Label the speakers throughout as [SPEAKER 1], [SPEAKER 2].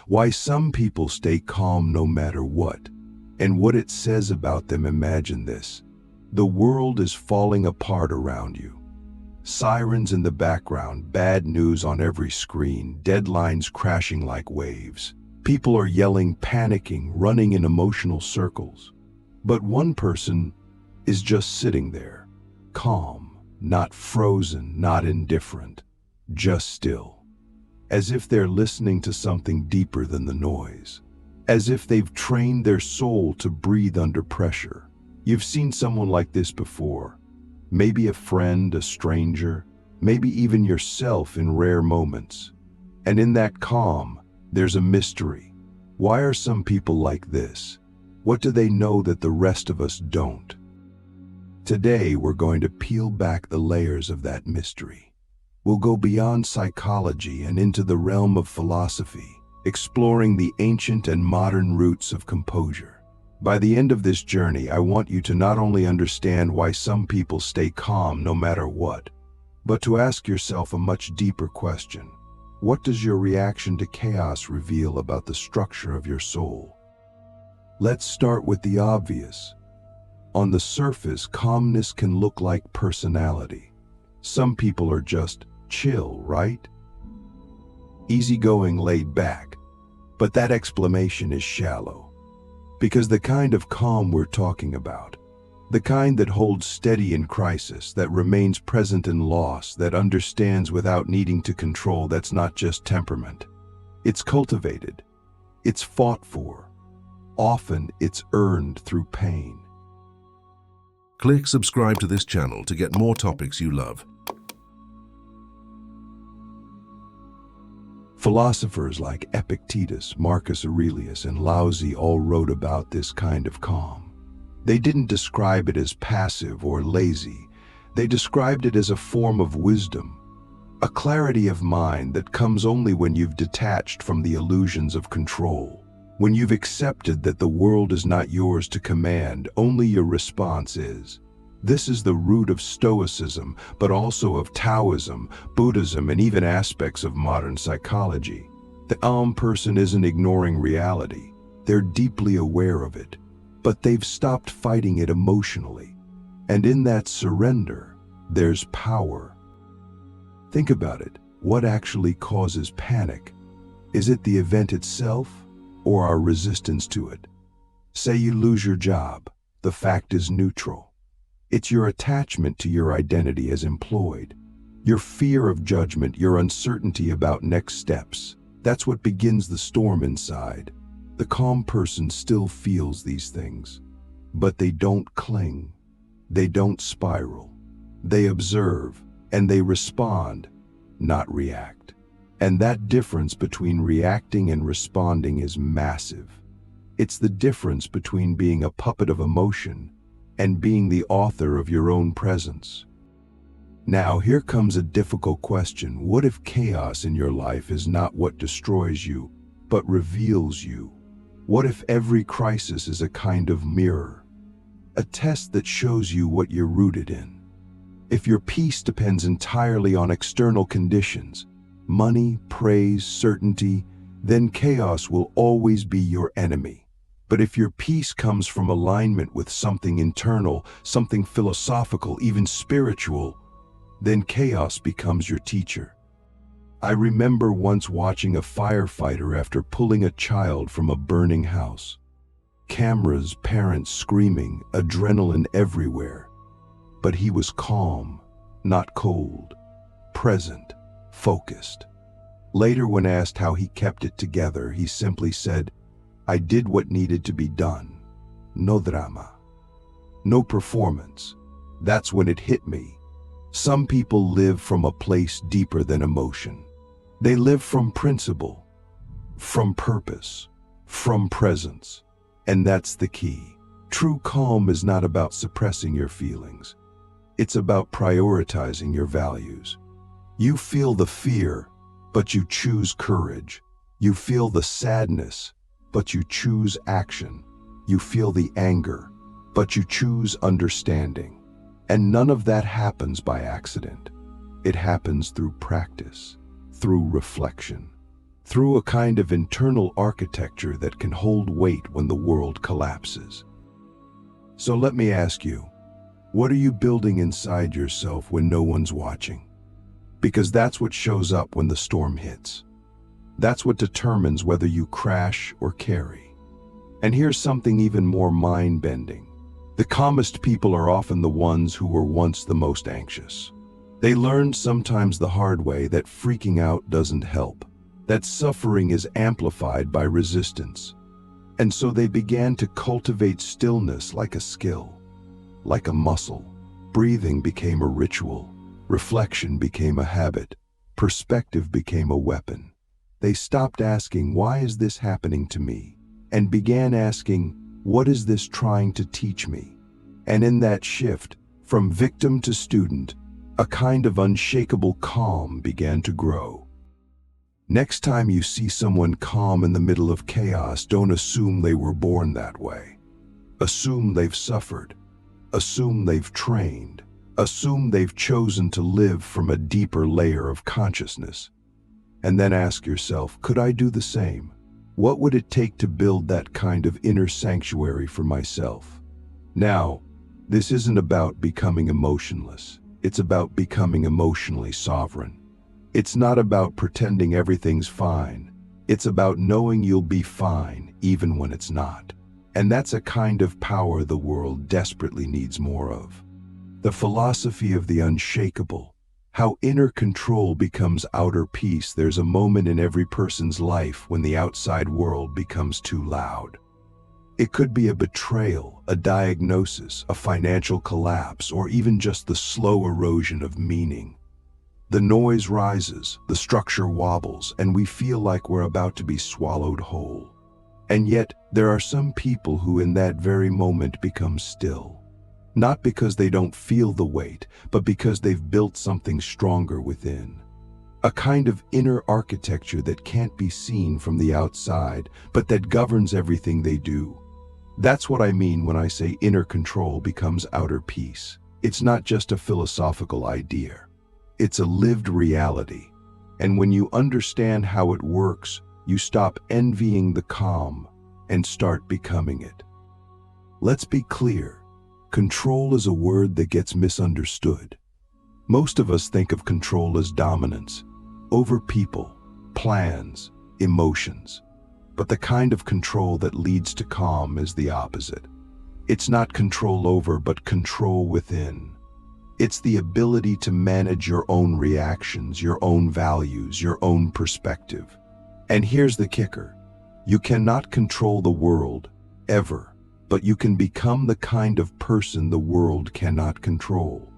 [SPEAKER 1] Why some people stay calm no matter what, and what it says about them. Imagine this. The world is falling apart around you. Sirens in the background, bad news on every screen, deadlines crashing like waves. People are yelling, panicking, running in emotional circles. But one person is just sitting there, calm, not frozen, not indifferent, just still. As if they're listening to something deeper than the noise. As if they've trained their soul to breathe under pressure. You've seen someone like this before. Maybe a friend, a stranger, maybe even yourself in rare moments. And in that calm, there's a mystery. Why are some people like this? What do they know that the rest of us don't? Today, we're going to peel back the layers of that mystery. We'll go beyond psychology and into the realm of philosophy, exploring the ancient and modern roots of composure. By the end of this journey, I want you to not only understand why some people stay calm no matter what, but to ask yourself a much deeper question. What does your reaction to chaos reveal about the structure of your soul? Let's start with the obvious. On the surface, calmness can look like personality. Some people are just chill, right? Easygoing, laid back. But that explanation is shallow. Because the kind of calm we're talking about, the kind that holds steady in crisis, that remains present in loss, that understands without needing to control, that's not just temperament. It's cultivated. It's fought for. Often it's earned through pain.
[SPEAKER 2] Click subscribe to this channel to get more topics you love.
[SPEAKER 1] Philosophers like Epictetus, Marcus Aurelius, and Laozi all wrote about this kind of calm. They didn't describe it as passive or lazy. They described it as a form of wisdom, a clarity of mind that comes only when you've detached from the illusions of control, when you've accepted that the world is not yours to command, only your response is. This is the root of Stoicism, but also of Taoism, Buddhism, and even aspects of modern psychology. The calm person isn't ignoring reality. They're deeply aware of it, but they've stopped fighting it emotionally. And in that surrender, there's power. Think about it. What actually causes panic? Is it the event itself, or our resistance to it? Say you lose your job. The fact is neutral. It's your attachment to your identity as employed, your fear of judgment, your uncertainty about next steps. That's what begins the storm inside. The calm person still feels these things, but they don't cling. They don't spiral. They observe, and they respond, not react. And that difference between reacting and responding is massive. It's the difference between being a puppet of emotion and being the author of your own presence. Now, here comes a difficult question. What if chaos in your life is not what destroys you, but reveals you? What if every crisis is a kind of mirror, a test that shows you what you're rooted in? If your peace depends entirely on external conditions, money, praise, certainty, then chaos will always be your enemy. But if your peace comes from alignment with something internal, something philosophical, even spiritual, then chaos becomes your teacher. I remember once watching a firefighter after pulling a child from a burning house. Cameras, parents screaming, adrenaline everywhere. But he was calm, not cold, present, focused. Later, when asked how he kept it together, he simply said, "I did what needed to be done. No drama. No performance." That's when it hit me. Some people live from a place deeper than emotion. They live from principle, from purpose, from presence. And that's the key. True calm is not about suppressing your feelings. It's about prioritizing your values. You feel the fear, but you choose courage. You feel the sadness, but you choose action. You feel the anger, but you choose understanding. And none of that happens by accident. It happens through practice, through reflection, through a kind of internal architecture that can hold weight when the world collapses. So let me ask you, what are you building inside yourself when no one's watching? Because that's what shows up when the storm hits. That's what determines whether you crash or carry. And here's something even more mind-bending. The calmest people are often the ones who were once the most anxious. They learned sometimes the hard way that freaking out doesn't help, that suffering is amplified by resistance. And so they began to cultivate stillness like a skill, like a muscle. Breathing became a ritual, reflection became a habit, perspective became a weapon. They stopped asking, "Why is this happening to me?" and began asking, "What is this trying to teach me?" And in that shift, from victim to student, a kind of unshakable calm began to grow. Next time you see someone calm in the middle of chaos, don't assume they were born that way. Assume they've suffered. Assume they've trained. Assume they've chosen to live from a deeper layer of consciousness. And then ask yourself, could I do the same? What would it take to build that kind of inner sanctuary for myself? Now, this isn't about becoming emotionless. It's about becoming emotionally sovereign. It's not about pretending everything's fine. It's about knowing you'll be fine even when it's not. And that's a kind of power the world desperately needs more of. The philosophy of the unshakable, how inner control becomes outer peace. There's a moment in every person's life when the outside world becomes too loud. It could be a betrayal, a diagnosis, a financial collapse, or even just the slow erosion of meaning. The noise rises, the structure wobbles, and we feel like we're about to be swallowed whole. And yet, there are some people who in that very moment become still. Not because they don't feel the weight, but because they've built something stronger within. A kind of inner architecture that can't be seen from the outside, but that governs everything they do. That's what I mean when I say inner control becomes outer peace. It's not just a philosophical idea. It's a lived reality. And when you understand how it works, you stop envying the calm and start becoming it. Let's be clear. Control is a word that gets misunderstood. Most of us think of control as dominance, over people, plans, emotions. But the kind of control that leads to calm is the opposite. It's not control over, but control within. It's the ability to manage your own reactions, your own values, your own perspective. And here's the kicker. You cannot control the world, ever, but you can become the kind of person the world cannot control.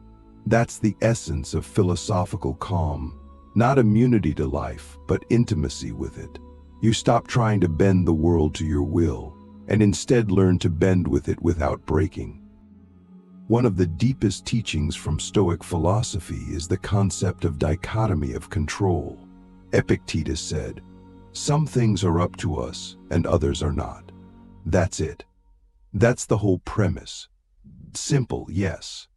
[SPEAKER 1] That's the essence of philosophical calm. Not immunity to life, but intimacy with it. You stop trying to bend the world to your will, and instead learn to bend with it without breaking. One of the deepest teachings from Stoic philosophy is the concept of dichotomy of control. Epictetus said, "Some things are up to us and others are not." That's it. That's the whole premise. Simple, yes.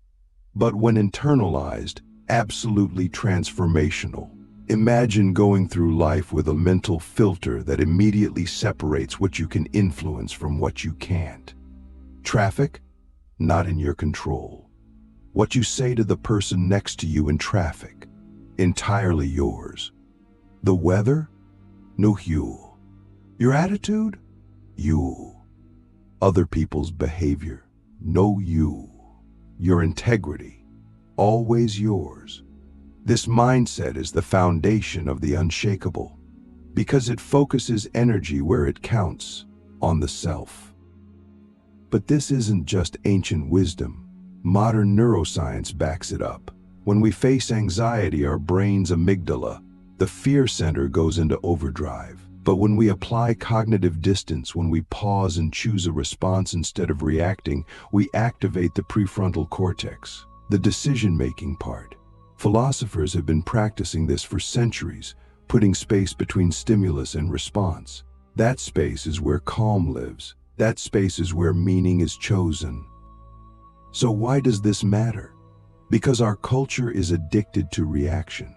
[SPEAKER 1] But when internalized, absolutely transformational. Imagine going through life with a mental filter that immediately separates what you can influence from what you can't. Traffic? Not in your control. What you say to the person next to you in traffic? Entirely yours. The weather? No you. Your attitude? You. Other people's behavior? No you. Your integrity? Always yours. This mindset is the foundation of the unshakable, because it focuses energy where it counts, on the self. But this isn't just ancient wisdom. Modern neuroscience backs it up. When we face anxiety, our brain's amygdala, the fear center, goes into overdrive. But when we apply cognitive distance, when we pause and choose a response instead of reacting, we activate the prefrontal cortex, the decision-making part. Philosophers have been practicing this for centuries, putting space between stimulus and response. That space is where calm lives. That space is where meaning is chosen. So why does this matter? Because our culture is addicted to reaction.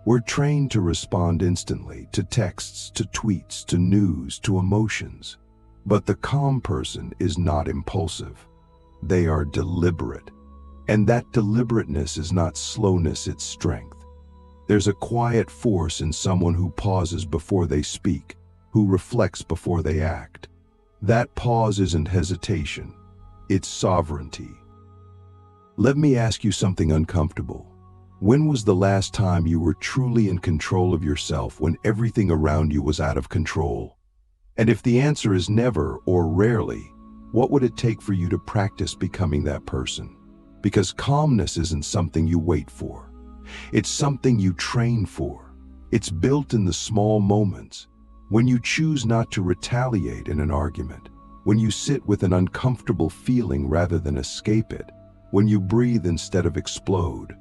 [SPEAKER 1] We're trained to respond instantly to texts, to tweets, to news, to emotions. But the calm person is not impulsive. They are deliberate. And that deliberateness is not slowness, it's strength. There's a quiet force in someone who pauses before they speak, who reflects before they act. That pause isn't hesitation, it's sovereignty. Let me ask you something uncomfortable. When was the last time you were truly in control of yourself when everything around you was out of control? And if the answer is never or rarely, what would it take for you to practice becoming that person? Because calmness isn't something you wait for. It's something you train for. It's built in the small moments. When you choose not to retaliate in an argument, when you sit with an uncomfortable feeling rather than escape it, when you breathe instead of explode,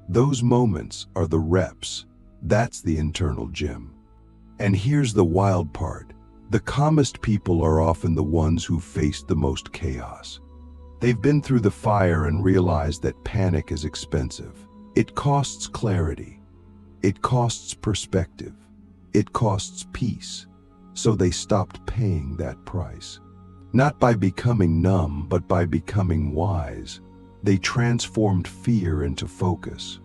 [SPEAKER 1] those moments are the reps. That's the internal gym. And here's the wild part. The calmest people are often the ones who faced the most chaos. They've been through the fire and realized that panic is expensive. It costs clarity. It costs perspective. It costs peace. So they stopped paying that price. Not by becoming numb, but by becoming wise. They transformed fear into focus.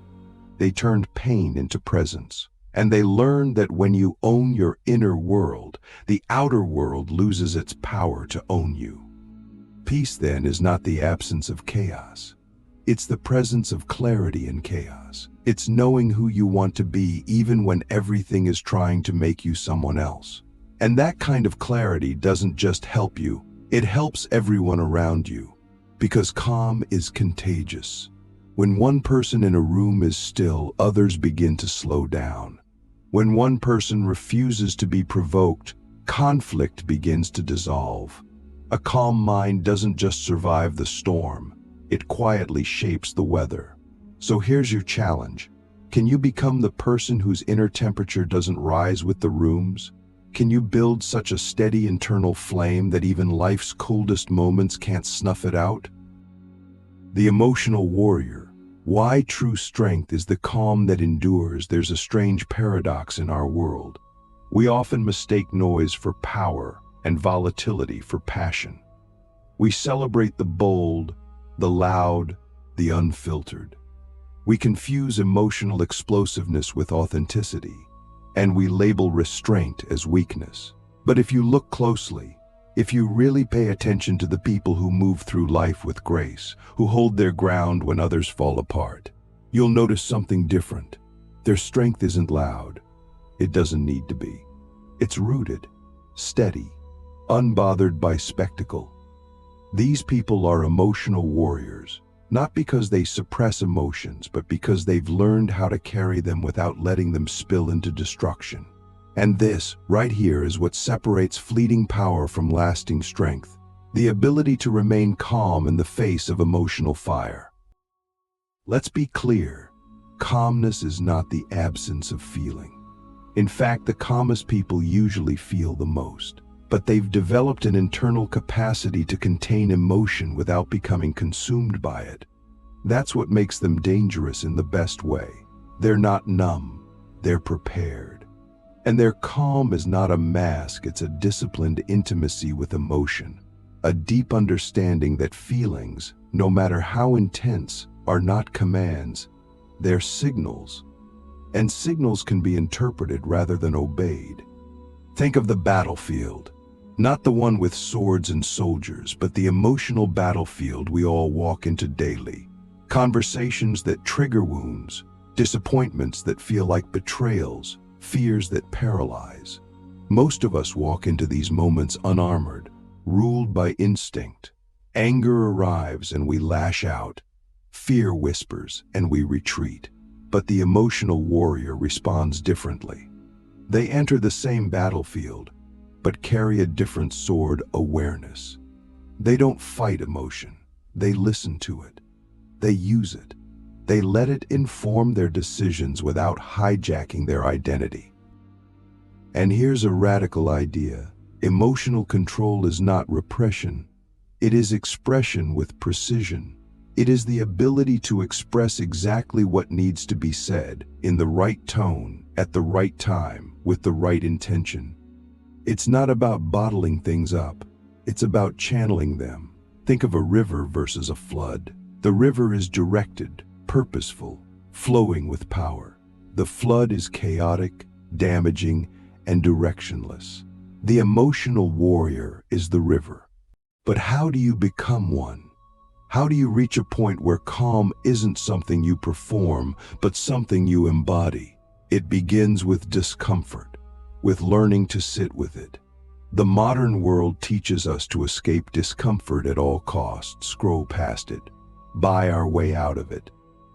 [SPEAKER 1] They turned pain into presence. And they learned that when you own your inner world, the outer world loses its power to own you. Peace, then, is not the absence of chaos. It's the presence of clarity in chaos. It's knowing who you want to be even when everything is trying to make you someone else. And that kind of clarity doesn't just help you, it helps everyone around you. Because calm is contagious. When one person in a room is still, others begin to slow down. When one person refuses to be provoked, conflict begins to dissolve. A calm mind doesn't just survive the storm, it quietly shapes the weather. So here's your challenge. Can you become the person whose inner temperature doesn't rise with the rooms? Can you build such a steady internal flame that even life's coldest moments can't snuff it out? The emotional warrior. Why true strength is the calm that endures. There's a strange paradox in our world. We often mistake noise for power and volatility for passion. We celebrate the bold, the loud, the unfiltered. We confuse emotional explosiveness with authenticity, and we label restraint as weakness. But if you look closely, if you really pay attention to the people who move through life with grace, who hold their ground when others fall apart, you'll notice something different. Their strength isn't loud. It doesn't need to be. It's rooted, steady, unbothered by spectacle. These people are emotional warriors, not because they suppress emotions, but because they've learned how to carry them without letting them spill into destruction. And this, right here, is what separates fleeting power from lasting strength. The ability to remain calm in the face of emotional fire. Let's be clear, calmness is not the absence of feeling. In fact, the calmest people usually feel the most. But they've developed an internal capacity to contain emotion without becoming consumed by it. That's what makes them dangerous in the best way. They're not numb, they're prepared. And their calm is not a mask, it's a disciplined intimacy with emotion. A deep understanding that feelings, no matter how intense, are not commands, they're signals. And signals can be interpreted rather than obeyed. Think of the battlefield. Not the one with swords and soldiers, but the emotional battlefield we all walk into daily. Conversations that trigger wounds, disappointments that feel like betrayals, fears that paralyze. Most of us walk into these moments unarmored, ruled by instinct. Anger arrives and we lash out. Fear whispers and we retreat. But the emotional warrior responds differently. They enter the same battlefield, but carry a different sword: awareness. They don't fight emotion, they listen to it. They use it. They let it inform their decisions without hijacking their identity. And here's a radical idea. Emotional control is not repression. It is expression with precision. It is the ability to express exactly what needs to be said in the right tone, at the right time, with the right intention. It's not about bottling things up. It's about channeling them. Think of a river versus a flood. The river is directed, purposeful, flowing with power. The flood is chaotic, damaging, and directionless. The emotional warrior is the river. But how do you become one? How do you reach a point where calm isn't something you perform, but something you embody? It begins with discomfort, with learning to sit with it. The modern world teaches us to escape discomfort at all costs, scroll past it, buy our way out of it,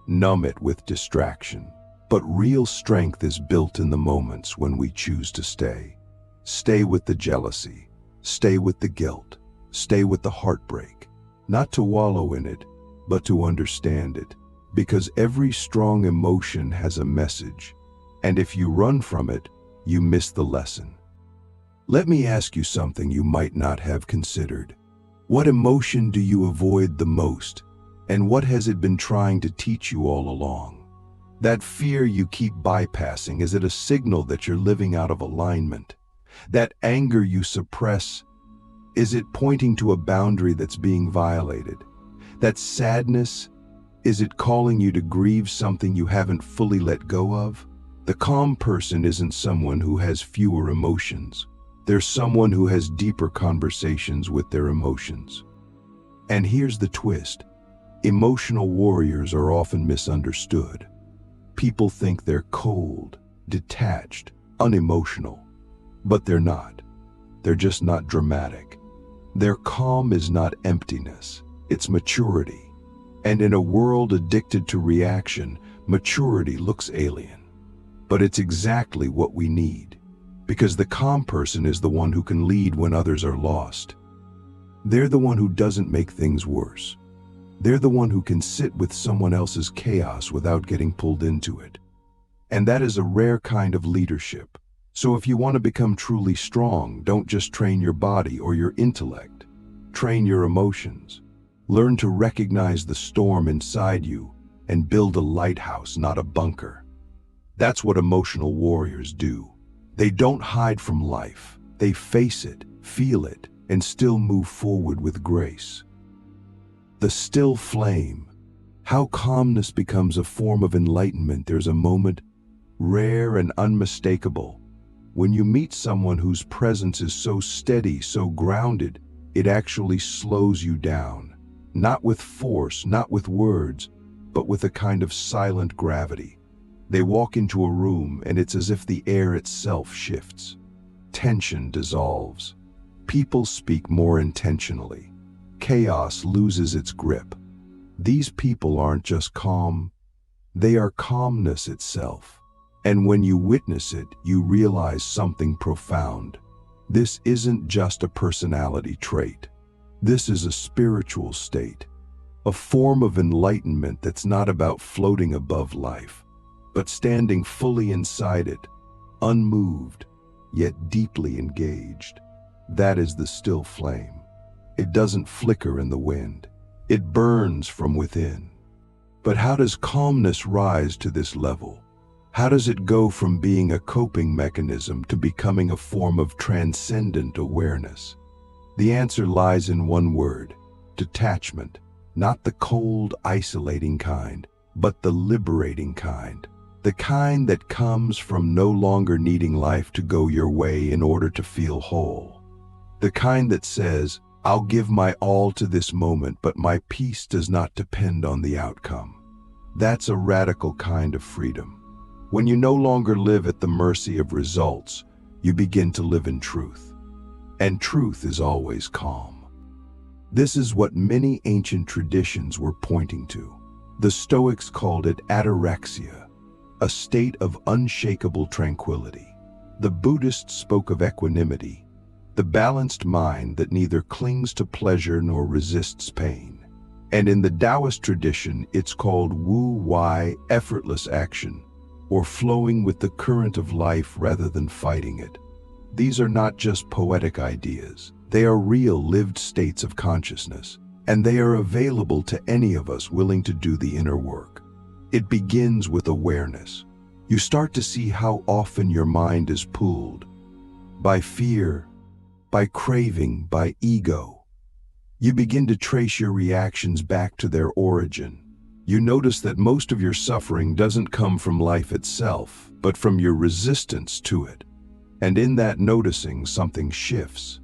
[SPEAKER 1] numb it with distraction. But real strength is built in the moments when we choose to stay. Stay with the jealousy, stay with the guilt, stay with the heartbreak. Not to wallow in it, but to understand it. Because every strong emotion has a message, and if you run from it, you miss the lesson. Let me ask you something you might not have considered. What emotion do you avoid the most, and what has it been trying to teach you all along? That fear you keep bypassing, is it a signal that you're living out of alignment? That anger you suppress, is it pointing to a boundary that's being violated? That sadness, is it calling you to grieve something you haven't fully let go of? The calm person isn't someone who has fewer emotions. They're someone who has deeper conversations with their emotions. And here's the twist. Emotional warriors are often misunderstood. People think they're cold, detached, unemotional. But they're not. They're just not dramatic. Their calm is not emptiness, it's maturity. And in a world addicted to reaction, maturity looks alien. But it's exactly what we need, because the calm person is the one who can lead when others are lost. They're the one who doesn't make things worse. They're the one who can sit with someone else's chaos without getting pulled into it. And that is a rare kind of leadership. So if you want to become truly strong, don't just train your body or your intellect. Train your emotions. Learn to recognize the storm inside you and build a lighthouse, not a bunker. That's what emotional warriors do. They don't hide from life. They face it, feel it, and still move forward with grace. The still flame. How calmness becomes a form of enlightenment. There's a moment, rare and unmistakable, when you meet someone whose presence is so steady, so grounded, it actually slows you down. Not with force, not with words, but with a kind of silent gravity. They walk into a room and it's as if the air itself shifts. Tension dissolves. People speak more intentionally. Chaos loses its grip. These people aren't just calm, they are calmness itself. And when you witness it, you realize something profound. This isn't just a personality trait. This is a spiritual state, a form of enlightenment that's not about floating above life, but standing fully inside it, unmoved, yet deeply engaged. That is the still flame. It doesn't flicker in the wind. It burns from within. But how does calmness rise to this level? How does it go from being a coping mechanism to becoming a form of transcendent awareness? The answer lies in one word: detachment. Not the cold, isolating kind, but the liberating kind. The kind that comes from no longer needing life to go your way in order to feel whole. The kind that says, I'll give my all to this moment, but my peace does not depend on the outcome. That's a radical kind of freedom. When you no longer live at the mercy of results, you begin to live in truth. And truth is always calm. This is what many ancient traditions were pointing to. The Stoics called it ataraxia, a state of unshakable tranquility. The Buddhists spoke of equanimity, the balanced mind that neither clings to pleasure nor resists pain. And in the Taoist tradition, it's called wu-wei, effortless action, or flowing with the current of life rather than fighting it. These are not just poetic ideas. They are real lived states of consciousness. and they are available to any of us willing to do the inner work. It begins with awareness. You start to see how often your mind is pulled by fear, by craving, by ego. You begin to trace your reactions back to their origin. You notice that most of your suffering doesn't come from life itself, but from your resistance to it. And in that noticing, something shifts.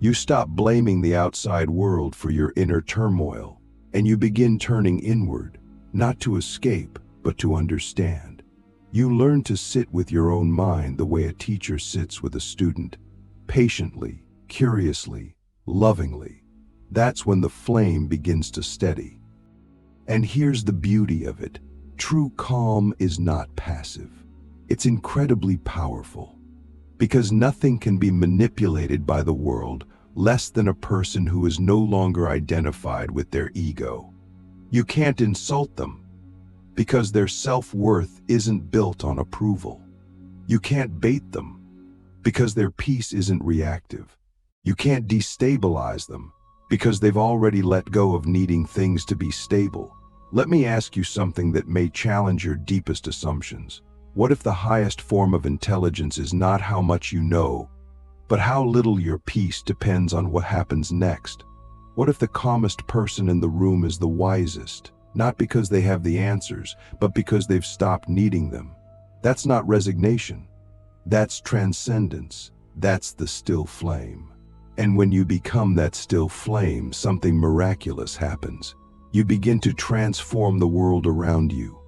[SPEAKER 1] You stop blaming the outside world for your inner turmoil, and you begin turning inward, not to escape, but to understand. You learn to sit with your own mind the way a teacher sits with a student, patiently, curiously, lovingly. That's when the flame begins to steady. And here's the beauty of it. True calm is not passive. It's incredibly powerful. Because nothing can be manipulated by the world less than a person who is no longer identified with their ego. You can't insult them because their self-worth isn't built on approval. You can't bait them because their peace isn't reactive. You can't destabilize them because they've already let go of needing things to be stable. Let me ask you something that may challenge your deepest assumptions. What if the highest form of intelligence is not how much you know, but how little your peace depends on what happens next? What if the calmest person in the room is the wisest, not because they have the answers, but because they've stopped needing them? That's not resignation. That's transcendence. That's the still flame. And when you become that still flame, something miraculous happens. You begin to transform the world around you.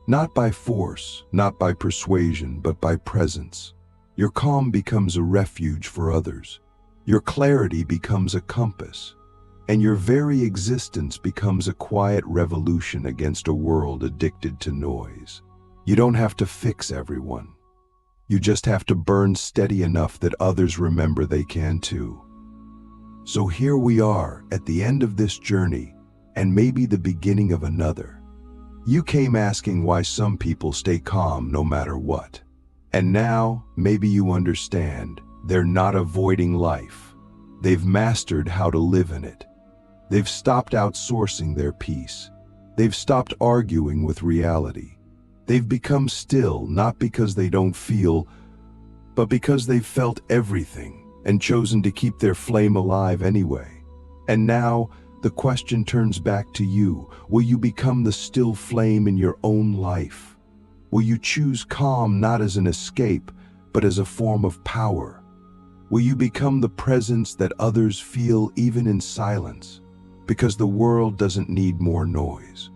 [SPEAKER 1] Not by force, not by persuasion, but by presence. Your calm becomes a refuge for others. Your clarity becomes a compass. And your very existence becomes a quiet revolution against a world addicted to noise. You don't have to fix everyone. You just have to burn steady enough that others remember they can too. So here we are at the end of this journey, and maybe the beginning of another. You came asking why some people stay calm no matter what. And now, maybe you understand, they're not avoiding life. They've mastered how to live in it. They've stopped outsourcing their peace. They've stopped arguing with reality. They've become still, not because they don't feel, but because they've felt everything and chosen to keep their flame alive anyway. And now, the question turns back to you. Will you become the still flame in your own life? Will you choose calm not as an escape, but as a form of power? Will you become the presence that others feel even in silence? Because the world doesn't need more noise.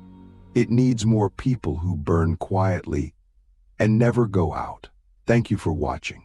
[SPEAKER 1] It needs more people who burn quietly and never go out. Thank you for watching.